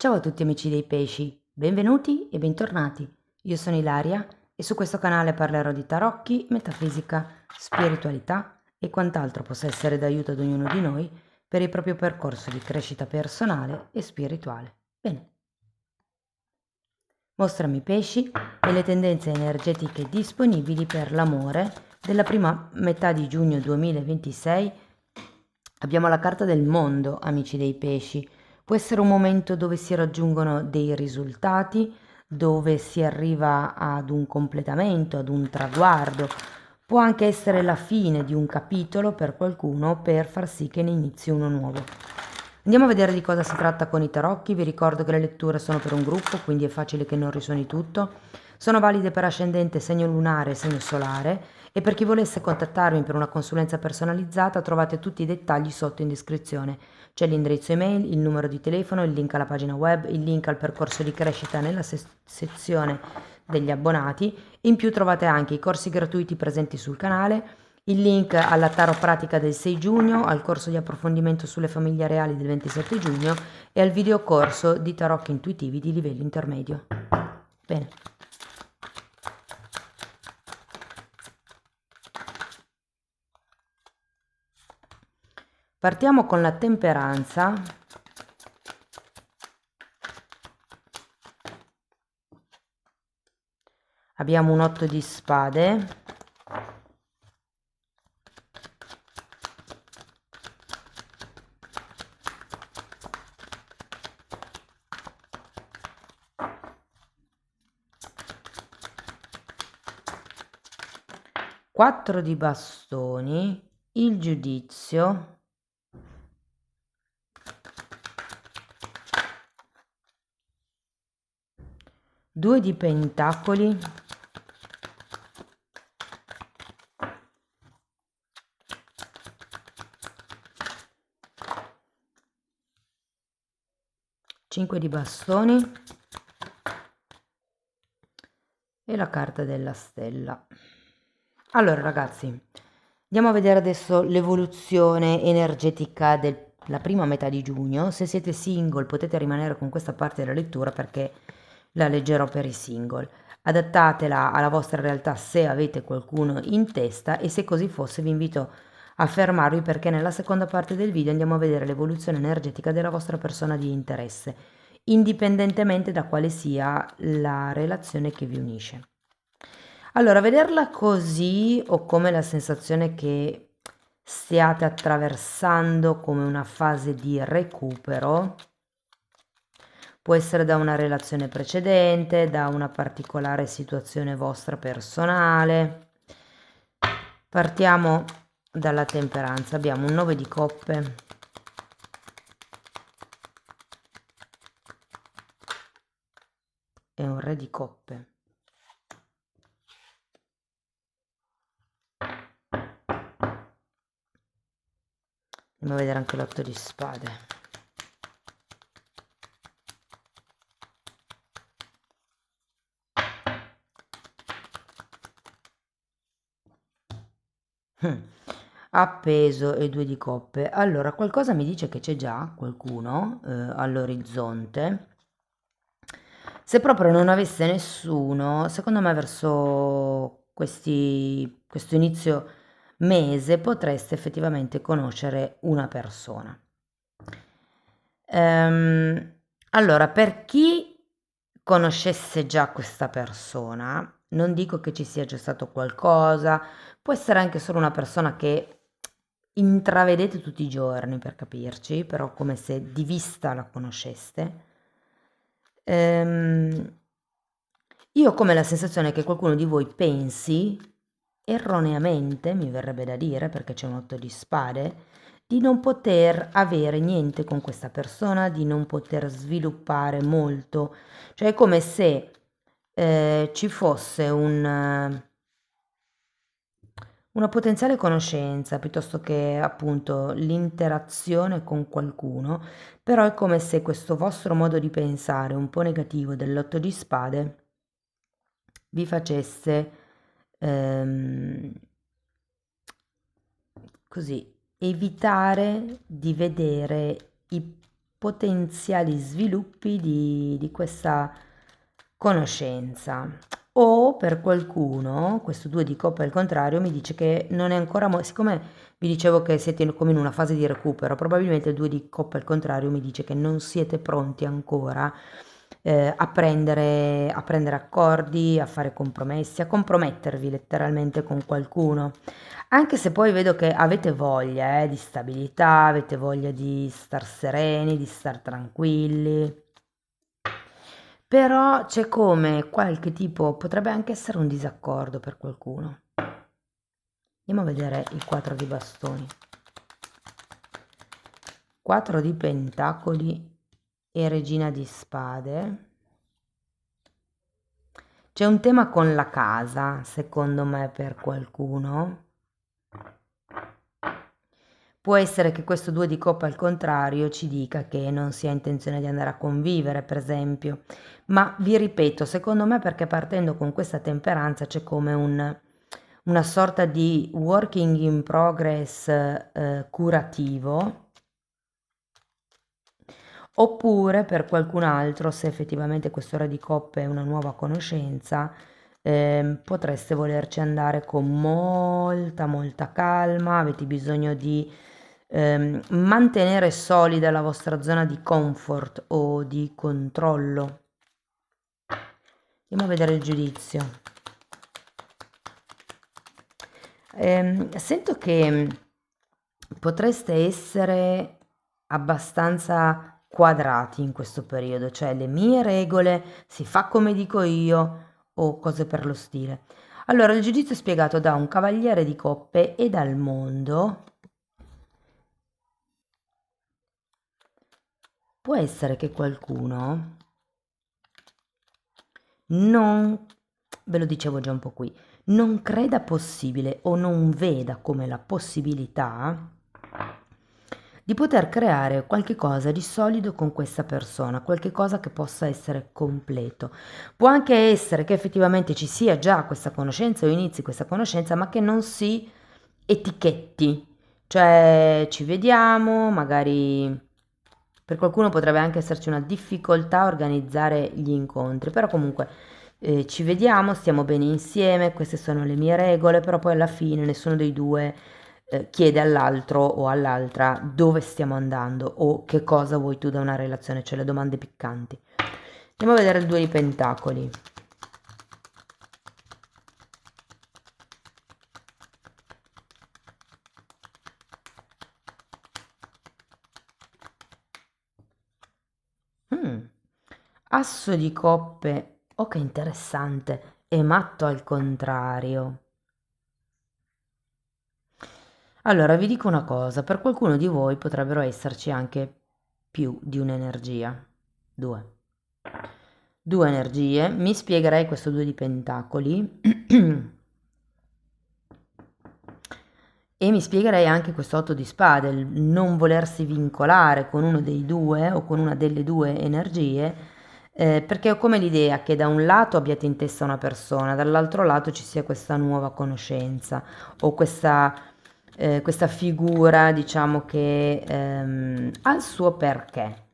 Ciao a tutti amici dei pesci, benvenuti e bentornati. Io sono Ilaria e su questo canale parlerò di tarocchi, metafisica, spiritualità e quant'altro possa essere d'aiuto ad ognuno di noi per il proprio percorso di crescita personale e spirituale. Bene, mostrami pesci e le tendenze energetiche disponibili per l'amore della prima metà di giugno 2026. Abbiamo la carta del mondo, amici dei pesci. Può essere un momento dove si raggiungono dei risultati, dove si arriva ad un completamento, ad un traguardo. Può anche essere la fine di un capitolo per qualcuno per far sì che ne inizi uno nuovo. Andiamo a vedere di cosa si tratta con i tarocchi. Vi ricordo che le letture sono per un gruppo, quindi è facile che non risuoni tutto. Sono valide per ascendente, segno lunare e segno solare, e per chi volesse contattarmi per una consulenza personalizzata trovate tutti i dettagli sotto in descrizione. C'è l'indirizzo email, il numero di telefono, il link alla pagina web, il link al percorso di crescita nella sezione degli abbonati. In più trovate anche i corsi gratuiti presenti sul canale, il link alla tarot pratica del 6 giugno, al corso di approfondimento sulle famiglie reali del 27 giugno e al videocorso di tarocchi intuitivi di livello intermedio. Bene. Partiamo con la temperanza. Abbiamo un 8 di spade. Quattro di bastoni, il giudizio, due di pentacoli, cinque di bastoni e la carta della stella. Allora ragazzi, andiamo a vedere adesso l'evoluzione energetica della prima metà di giugno. Se siete single potete rimanere con questa parte della lettura perché la leggerò per i single. Adattatela alla vostra realtà se avete qualcuno in testa, e se così fosse vi invito a fermarvi perché nella seconda parte del video andiamo a vedere l'evoluzione energetica della vostra persona di interesse, indipendentemente da quale sia la relazione che vi unisce. Allora, vederla così ho come la sensazione che stiate attraversando come una fase di recupero. Può essere da una relazione precedente, da una particolare situazione vostra personale. Partiamo dalla temperanza. Abbiamo un 9 di coppe, e un re di coppe. Andiamo a vedere anche l'8 di spade. Appeso e 2 di coppe. Allora, qualcosa mi dice che c'è già qualcuno all'orizzonte. Se proprio non avesse nessuno, secondo me verso questo inizio mese potreste effettivamente conoscere una persona. Allora, per chi conoscesse già questa persona, non dico che ci sia già stato qualcosa, può essere anche solo una persona che intravedete tutti i giorni, per capirci, però come se di vista la conosceste. Io ho come la sensazione che qualcuno di voi pensi, erroneamente, mi verrebbe da dire, perché c'è un 8 di spade, di non poter avere niente con questa persona, di non poter sviluppare molto. Cioè è come se ci fosse una potenziale conoscenza piuttosto che appunto l'interazione con qualcuno, però è come se questo vostro modo di pensare un po' negativo dell'8 di spade vi facesse ehm, così evitare di vedere i potenziali sviluppi di questa conoscenza. O per qualcuno, questo 2 di coppe al contrario, mi dice che non è ancora, siccome vi dicevo che siete come in una fase di recupero, probabilmente il 2 di coppe al contrario mi dice che non siete pronti ancora a prendere accordi, a fare compromessi, a compromettervi letteralmente con qualcuno. Anche se poi vedo che avete voglia, di stabilità, avete voglia di star sereni, di star tranquilli. Però c'è come qualche tipo, potrebbe anche essere un disaccordo per qualcuno. Andiamo a vedere il 4 di bastoni. 4 di pentacoli e regina di spade. C'è un tema con la casa, secondo me, per qualcuno. Può essere che questo 2 di coppa al contrario ci dica che non si ha intenzione di andare a convivere, per esempio. Ma vi ripeto, secondo me perché partendo con questa temperanza c'è come una sorta di working in progress curativo. Oppure per qualcun altro, se effettivamente questo re di coppe è una nuova conoscenza, potreste volerci andare con molta calma, avete bisogno di mantenere solida la vostra zona di comfort o di controllo. Andiamo a vedere il giudizio. Sento che potreste essere abbastanza quadrati in questo periodo, cioè le mie regole, si fa come dico io o cose per lo stile. Allora, il giudizio è spiegato da un cavaliere di coppe e dal mondo. Può essere che qualcuno non, ve lo dicevo già un po' qui, non creda possibile o non veda come la possibilità di poter creare qualche cosa di solido con questa persona, qualche cosa che possa essere completo. Può anche essere che effettivamente ci sia già questa conoscenza o inizi questa conoscenza, ma che non si etichetti, cioè ci vediamo, magari per qualcuno potrebbe anche esserci una difficoltà a organizzare gli incontri, però comunque ci vediamo, stiamo bene insieme, queste sono le mie regole, però poi alla fine nessuno dei due chiede all'altro o all'altra dove stiamo andando o che cosa vuoi tu da una relazione, cioè le domande piccanti. Andiamo a vedere il 2 di pentacoli. Mm. Asso di coppe, oh che interessante, e matto al contrario. Allora, vi dico una cosa, per qualcuno di voi potrebbero esserci anche più di un'energia. Due. Due energie. Mi spiegherei questo 2 di pentacoli e mi spiegherei anche questo 8 di spade, il non volersi vincolare con uno dei due o con una delle due energie, perché ho come l'idea che da un lato abbiate in testa una persona, dall'altro lato ci sia questa nuova conoscenza o questa figura, diciamo, che ha il suo perché.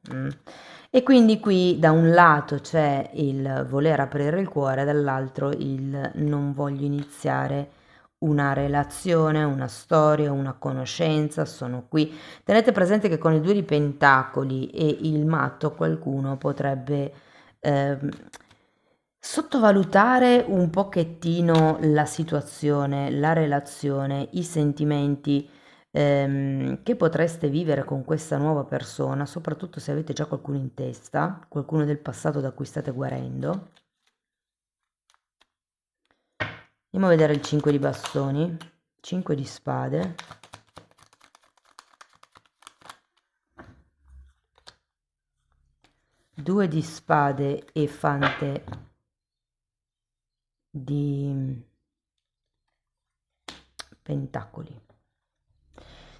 E quindi qui da un lato c'è il voler aprire il cuore, dall'altro il non voglio iniziare una relazione, una storia, una conoscenza, sono qui. Tenete presente che con i 2 di pentacoli e il matto qualcuno potrebbe ehm, sottovalutare un pochettino la situazione, la relazione, i sentimenti che potreste vivere con questa nuova persona, soprattutto se avete già qualcuno in testa, qualcuno del passato da cui state guarendo. Andiamo a vedere il 5 di bastoni, 5 di spade, 2 di spade e fante di pentacoli.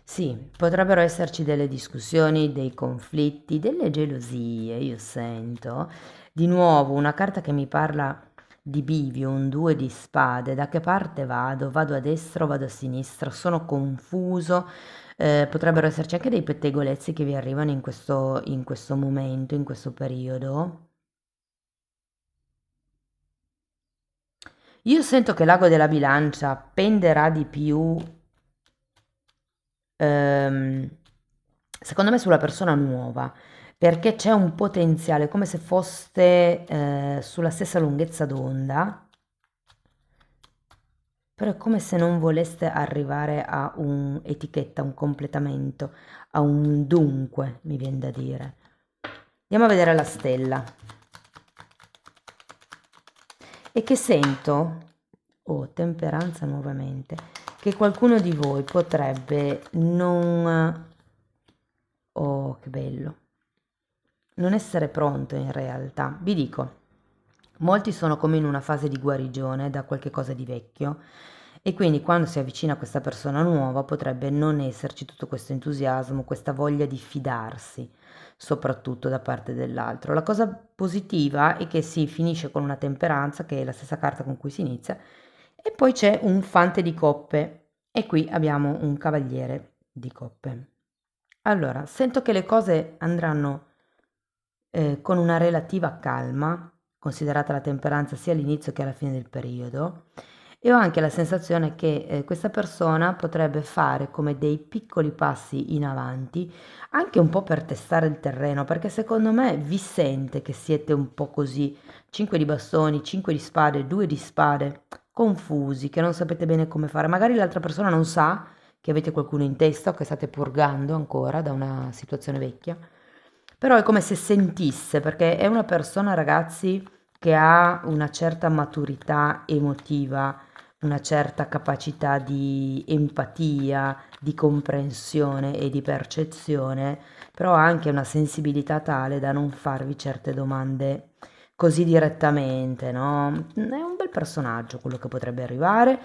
Sì, potrebbero esserci delle discussioni, dei conflitti, delle gelosie, io sento. Di nuovo una carta che mi parla di bivio, un 2 di spade. Da che parte vado? Vado a destra o vado a sinistra? Sono confuso. Potrebbero esserci anche dei pettegolezzi che vi arrivano in questo momento, in questo periodo. Io sento che l'ago della bilancia penderà di più, ehm, secondo me, sulla persona nuova, perché c'è un potenziale, come se foste sulla stessa lunghezza d'onda, però è come se non voleste arrivare a un'etichetta, un completamento, a un dunque, mi viene da dire. Andiamo a vedere la stella. E che sento, oh, temperanza nuovamente, che qualcuno di voi potrebbe non, oh, che bello, non essere pronto in realtà. Vi dico, molti sono come in una fase di guarigione da qualche cosa di vecchio e quindi quando si avvicina a questa persona nuova potrebbe non esserci tutto questo entusiasmo, questa voglia di fidarsi, soprattutto da parte dell'altro. La cosa positiva è che si finisce con una temperanza, che è la stessa carta con cui si inizia, e poi c'è un fante di coppe e qui abbiamo un cavaliere di coppe. Allora, sento che le cose andranno con una relativa calma, considerata la temperanza sia all'inizio che alla fine del periodo, e ho anche la sensazione che questa persona potrebbe fare come dei piccoli passi in avanti, anche un po' per testare il terreno, perché secondo me vi sente che siete un po' così, 5 di bastoni, 5 di spade, 2 di spade, confusi, che non sapete bene come fare. Magari l'altra persona non sa che avete qualcuno in testa o che state purgando ancora da una situazione vecchia, però è come se sentisse, perché è una persona, ragazzi, che ha una certa maturità emotiva, una certa capacità di empatia, di comprensione e di percezione, però ha anche una sensibilità tale da non farvi certe domande così direttamente, no? È un bel personaggio quello che potrebbe arrivare.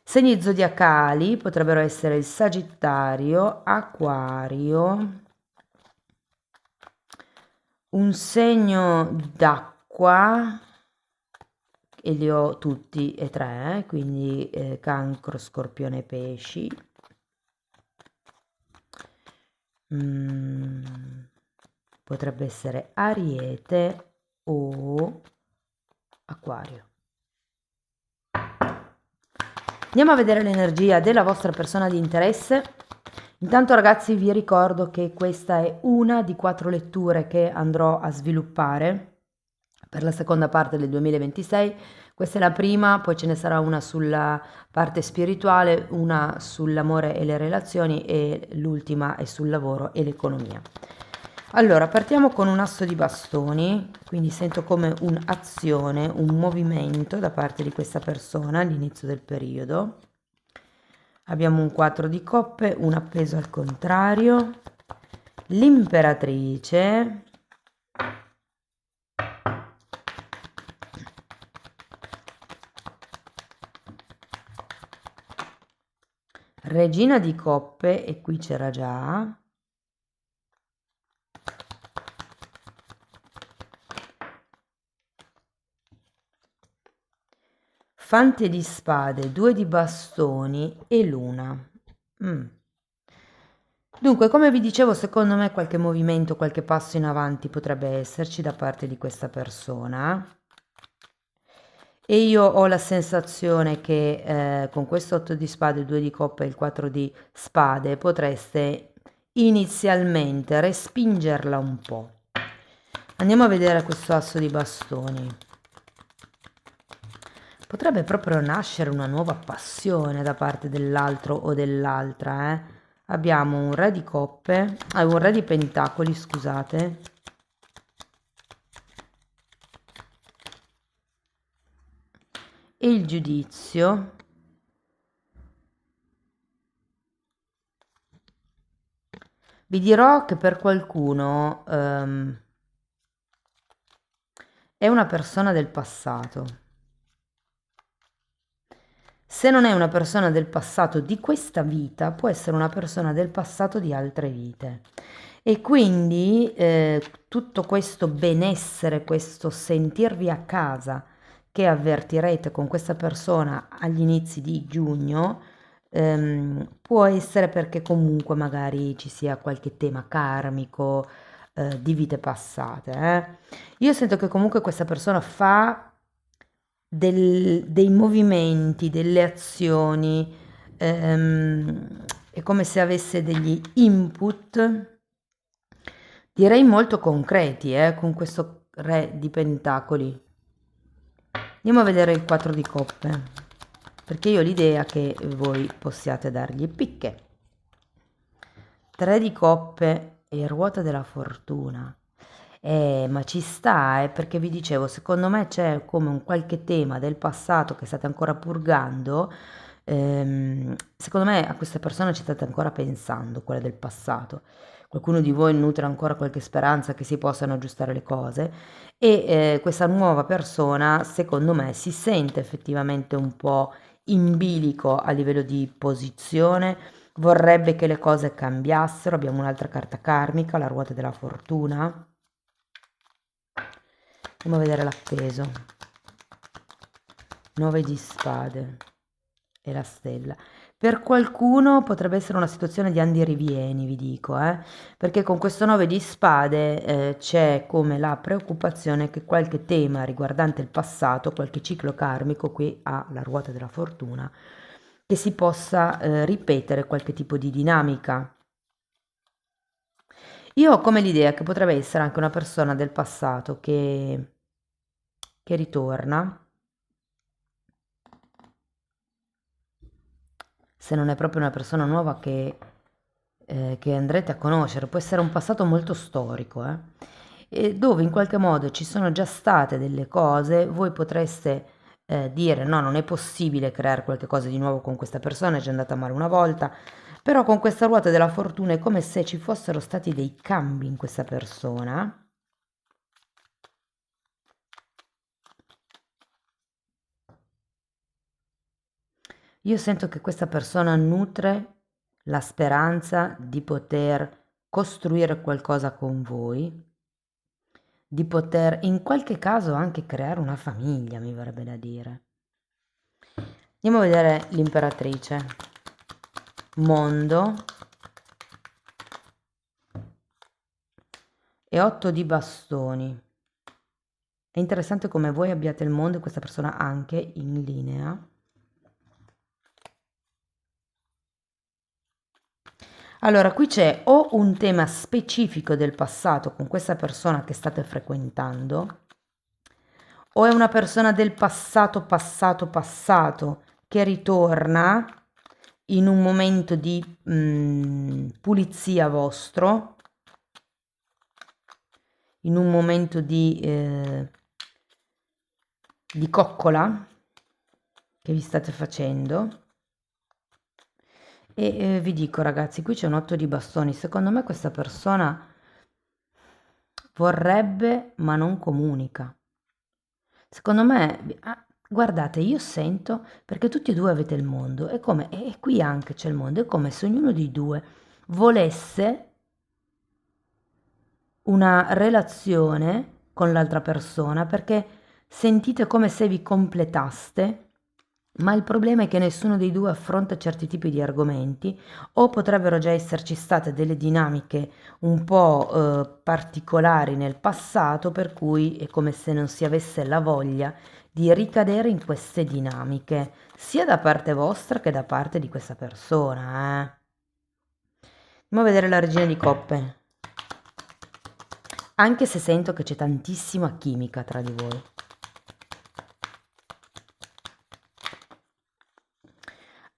Segni zodiacali potrebbero essere il Sagittario, Acquario, un segno d'acqua, e li ho tutti e tre, quindi Cancro, Scorpione, Pesci. Potrebbe essere Ariete o Acquario. Andiamo a vedere l'energia della vostra persona di interesse. Intanto, ragazzi, vi ricordo che questa è una di 4 letture che andrò a sviluppare per la seconda parte del 2026. Questa è la prima, poi ce ne sarà una sulla parte spirituale, una sull'amore e le relazioni e l'ultima è sul lavoro e l'economia. Allora, partiamo con un asso di bastoni, quindi sento come un'azione, un movimento da parte di questa persona all'inizio del periodo. Abbiamo un 4 di coppe, un appeso al contrario, l'imperatrice, regina di coppe, e qui c'era già, fante di spade, 2 di bastoni e luna. Dunque, come vi dicevo, secondo me qualche movimento, qualche passo in avanti potrebbe esserci da parte di questa persona. E io ho la sensazione che con questo 8 di spade, 2 di coppe e il 4 di spade potreste inizialmente respingerla un po'. Andiamo a vedere questo asso di bastoni. Potrebbe proprio nascere una nuova passione da parte dell'altro o dell'altra, eh? Abbiamo un re di coppe, un re di pentacoli, scusate. E il giudizio. Vi dirò che per qualcuno è una persona del passato. Se non è una persona del passato di questa vita, può essere una persona del passato di altre vite. E quindi tutto questo benessere, questo sentirvi a casa che avvertirete con questa persona agli inizi di giugno, può essere perché comunque magari ci sia qualche tema karmico, di vite passate, Io sento che comunque questa persona fa dei movimenti, delle azioni, è come se avesse degli input, direi molto concreti, con questo re di pentacoli. Andiamo a vedere il 4 di coppe, perché io ho l'idea che voi possiate dargli picche. 3 di coppe e ruota della fortuna. Ma ci sta, perché vi dicevo, secondo me c'è come un qualche tema del passato che state ancora purgando. Secondo me a queste persone ci state ancora pensando, quelle del passato. Qualcuno di voi nutre ancora qualche speranza che si possano aggiustare le cose e questa nuova persona, secondo me, si sente effettivamente un po' in bilico a livello di posizione, vorrebbe che le cose cambiassero. Abbiamo un'altra carta karmica, la ruota della fortuna. Andiamo a vedere l'appeso. 9 di spade e la stella. Per qualcuno potrebbe essere una situazione di andirivieni, vi dico, perché con questo 9 di spade c'è come la preoccupazione che qualche tema riguardante il passato, qualche ciclo karmico, qui ha la ruota della fortuna, che si possa ripetere qualche tipo di dinamica. Io ho come l'idea che potrebbe essere anche una persona del passato che ritorna, se non è proprio una persona nuova che andrete a conoscere, può essere un passato molto storico, e dove in qualche modo ci sono già state delle cose, voi potreste dire no, non è possibile creare qualche cosa di nuovo con questa persona, è già andata male una volta, però con questa ruota della fortuna è come se ci fossero stati dei cambi in questa persona. Io sento che questa persona nutre la speranza di poter costruire qualcosa con voi, di poter in qualche caso anche creare una famiglia, mi verrebbe da dire. Andiamo a vedere l'imperatrice. Mondo e 8 di bastoni. È interessante come voi abbiate il mondo e questa persona anche in linea. Allora, qui c'è o un tema specifico del passato con questa persona che state frequentando, o è una persona del passato, passato, che ritorna in un momento di pulizia vostro, in un momento di coccola che vi state facendo. E vi dico ragazzi, qui c'è un 8 di bastoni, secondo me questa persona vorrebbe ma non comunica. Secondo me, guardate, io sento, perché tutti e due avete il mondo, è come, e qui anche c'è il mondo, è come se ognuno dei due volesse una relazione con l'altra persona, perché sentite come se vi completaste, ma il problema è che nessuno dei due affronta certi tipi di argomenti, o potrebbero già esserci state delle dinamiche un po' particolari nel passato, per cui è come se non si avesse la voglia di ricadere in queste dinamiche, sia da parte vostra che da parte di questa persona. Andiamo a vedere la regina di coppe. Anche se sento che c'è tantissima chimica tra di voi.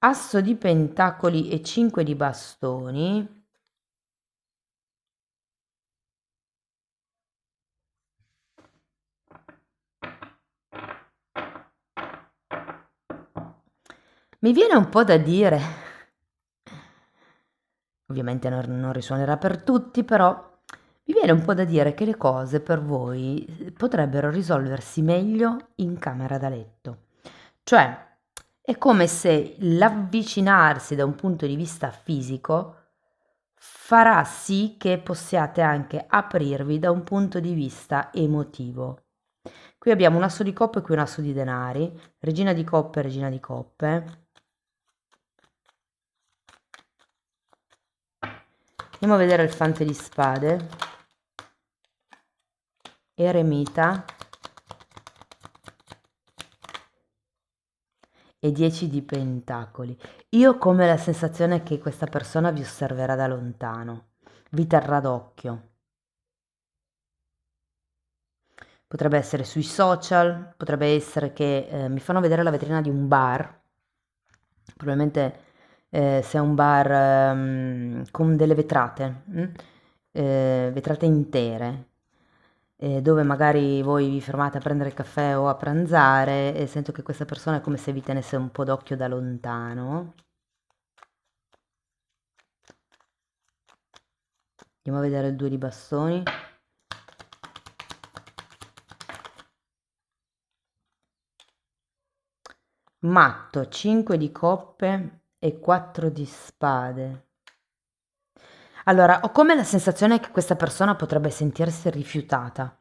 Asso di pentacoli e 5 di bastoni. Mi viene un po' da dire, ovviamente non risuonerà per tutti, però mi viene un po' da dire che le cose per voi potrebbero risolversi meglio in camera da letto. Cioè, è come se l'avvicinarsi da un punto di vista fisico farà sì che possiate anche aprirvi da un punto di vista emotivo. Qui abbiamo un asso di coppe e qui un asso di denari, regina di coppe, regina di coppe. Andiamo a vedere il fante di spade, eremita e 10 di pentacoli. Io ho come la sensazione che questa persona vi osserverà da lontano, vi terrà d'occhio. Potrebbe essere sui social, potrebbe essere che mi fanno vedere la vetrina di un bar, probabilmente se è un bar con delle vetrate, vetrate intere, dove magari voi vi fermate a prendere il caffè o a pranzare e sento che questa persona è come se vi tenesse un po' d'occhio da lontano. Andiamo a vedere il 2 di bastoni. Matto, 5 di coppe e 4 di spade. Allora, ho come la sensazione che questa persona potrebbe sentirsi rifiutata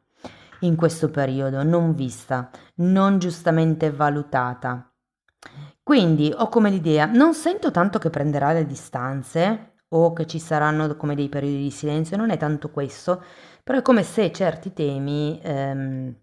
in questo periodo, non vista, non giustamente valutata. Quindi ho come l'idea, non sento tanto che prenderà le distanze o che ci saranno come dei periodi di silenzio, non è tanto questo, però è come se certi temi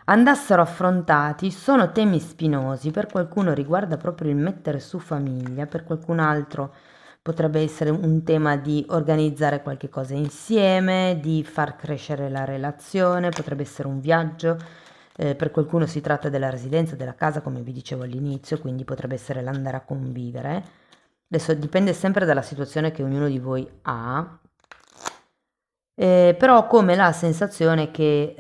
andassero affrontati, sono temi spinosi, per qualcuno riguarda proprio il mettere su famiglia, per qualcun altro potrebbe essere un tema di organizzare qualche cosa insieme, di far crescere la relazione, potrebbe essere un viaggio, per qualcuno si tratta della residenza, della casa, come vi dicevo all'inizio, quindi potrebbe essere l'andare a convivere. Adesso dipende sempre dalla situazione che ognuno di voi ha, però ho come la sensazione che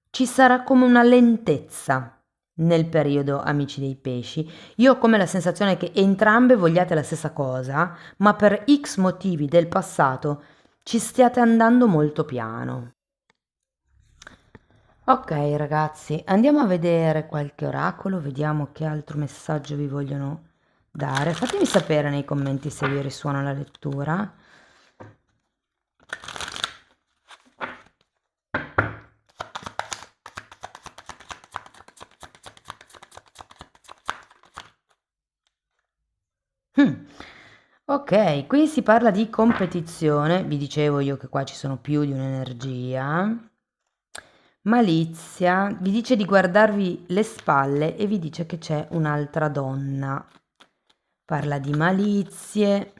ci sarà come una lentezza nel periodo amici dei pesci. Io ho come la sensazione che entrambe vogliate la stessa cosa, ma per X motivi del passato ci stiate andando molto piano. Ok ragazzi, andiamo a vedere qualche oracolo, vediamo che altro messaggio vi vogliono dare. Fatemi sapere nei commenti se vi risuona la lettura. Ok, qui si parla di competizione, vi dicevo io che qua ci sono più di un'energia. Malizia, vi dice di guardarvi le spalle e vi dice che c'è un'altra donna. Parla di malizie.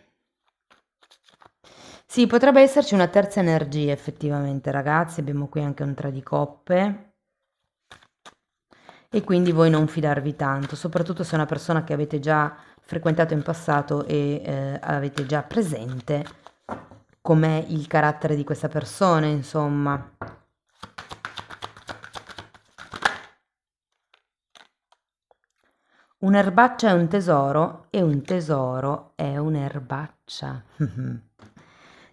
Sì, potrebbe esserci una terza energia effettivamente, ragazzi. Abbiamo qui anche un 3 di coppe. E quindi voi non fidarvi tanto, soprattutto se è una persona che avete già frequentato in passato e avete già presente com'è il carattere di questa persona, insomma. Un'erbaccia è un tesoro e un tesoro è un'erbaccia.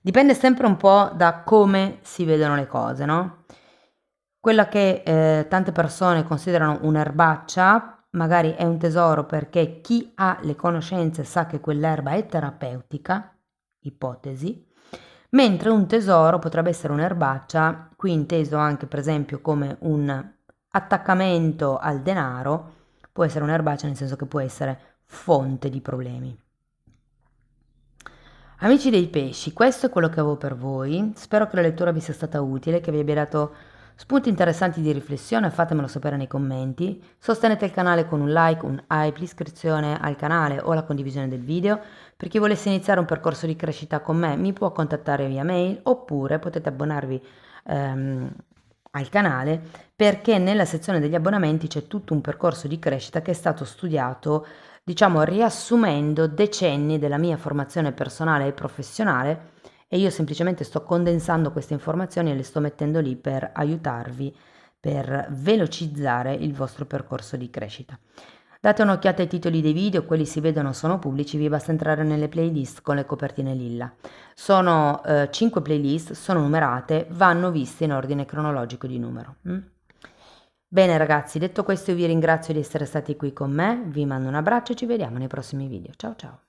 Dipende sempre un po' da come si vedono le cose, no? Quella che tante persone considerano un'erbaccia, magari è un tesoro perché chi ha le conoscenze sa che quell'erba è terapeutica, ipotesi, mentre un tesoro potrebbe essere un'erbaccia, qui inteso anche per esempio come un attaccamento al denaro, può essere un'erbaccia nel senso che può essere fonte di problemi. Amici dei pesci, questo è quello che avevo per voi, spero che la lettura vi sia stata utile, che vi abbia dato spunti interessanti di riflessione, fatemelo sapere nei commenti, sostenete il canale con un like, un hype, l'iscrizione al canale o la condivisione del video, per chi volesse iniziare un percorso di crescita con me mi può contattare via mail oppure potete abbonarvi al canale perché nella sezione degli abbonamenti c'è tutto un percorso di crescita che è stato studiato diciamo riassumendo decenni della mia formazione personale e professionale e io semplicemente sto condensando queste informazioni e le sto mettendo lì per aiutarvi, per velocizzare il vostro percorso di crescita. Date un'occhiata ai titoli dei video, quelli si vedono sono pubblici, vi basta entrare nelle playlist con le copertine lilla. Sono 5 playlist, sono numerate, vanno viste in ordine cronologico di numero. Bene ragazzi, detto questo io vi ringrazio di essere stati qui con me, vi mando un abbraccio e ci vediamo nei prossimi video. Ciao ciao!